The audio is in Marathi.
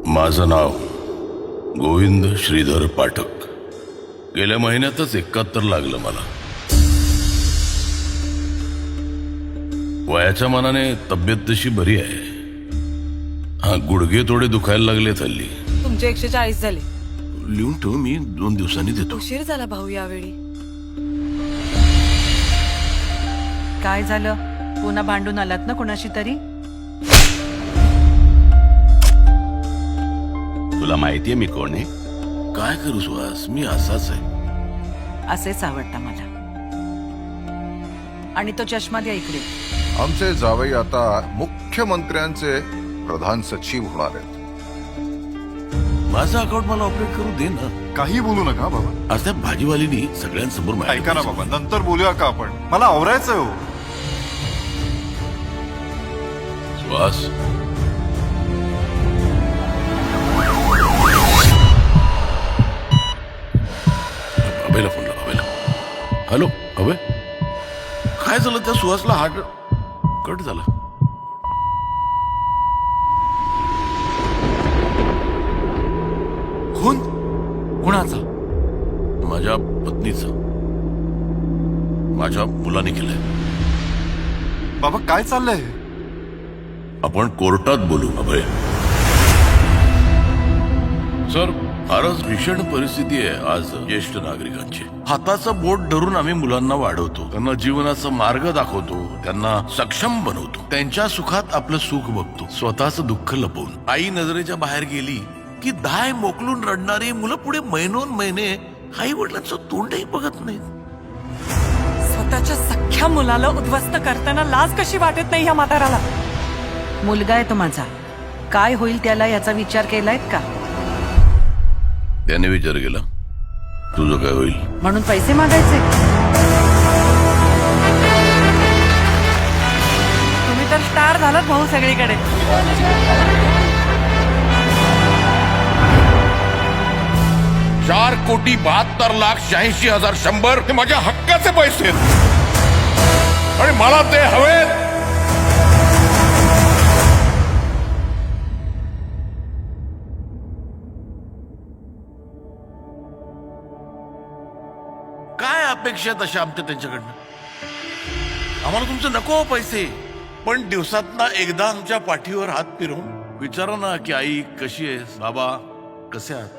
माझं नाव गोविंद श्रीधर पाठक. गेल्या महिन्यातच 71 लागलं मला. वयाच्या मानाने तब्येत तशी बरी आहे. हा, गुडघे थोडे दुखायला लागले हल्ली. तुमचे 140 झाले. लिहून ठेव, मी 2 दिवसांनी देतो. उशीर झाला भाऊ यावेळी. काय झालं? पुन्हा भांडून आलात ना कोणाशी तरी? तुला माहितीये मी कोण आहे? काय करू सुहास, मी असाच आहे. असेच आवडता मला. आणि तो चष्मा द्या इकडे. आमचे जावई आता मुख्यमंत्र्यांचे प्रधान सचिव होणार आहेत. माझं अकाउंट मला ऑपरेट करू दे ना. काही बोलू नका बाबा. आज त्या भाजीवालीनी सगळ्यांसमोर माहिती ऐका ना बाबा, नंतर बोलूया का आपण? मला आवरायचंय हो. सुहास, अभयला फोन लाव. अभयला. हॅलो अभय, काय झालं? त्या सुहासला हार्ट कट झाला. खून कुणाचा? माझ्या पत्नीचा, माझ्या मुलाने केलंय. बाबा काय चाललंय? आपण कोर्टात बोलू अभय. सर, फारच भीषण परिस्थिती आहे आज ज्येष्ठ नागरिकांची. हाताचं बोट धरून आम्ही मुलांना वाढवतो, त्यांना जीवनाचा मार्ग दाखवतो, त्यांना सक्षम बनवतो, त्यांच्या सुखात आपलं सुख बघतो, स्वतःच दुःख लपवून. आई नजरेच्या बाहेर गेली की दाय मोकलून रडणारी मुलं पुढे महिनोन महिने आई वडिलांचं तोंडही बघत नाहीत. स्वतःच्या सख्ख्या मुलाला उद्ध्वस्त करताना लाज कशी वाटत नाही ह्या म्हाताराला? मुलगा आहे तो माझा. काय होईल त्याला याचा विचार केलाय का? त्याने विचार केला, तुझं काय होईल? म्हणून पैसे मागायचे? तुम्ही तर स्टार झालात भाऊ सगळीकडे. 4,72,86,100 हे माझ्या हक्काचे पैसे आहेत आणि मला ते हवेत. काय अपेक्षा तशा आमच्या त्यांच्याकडनं? आम्हाला तुमचं नको पैसे, पण दिवसातना एकदा आमच्या पाठीवर हात फिरवून विचारा ना की आई कशी आहेस, बाबा कसे आहात.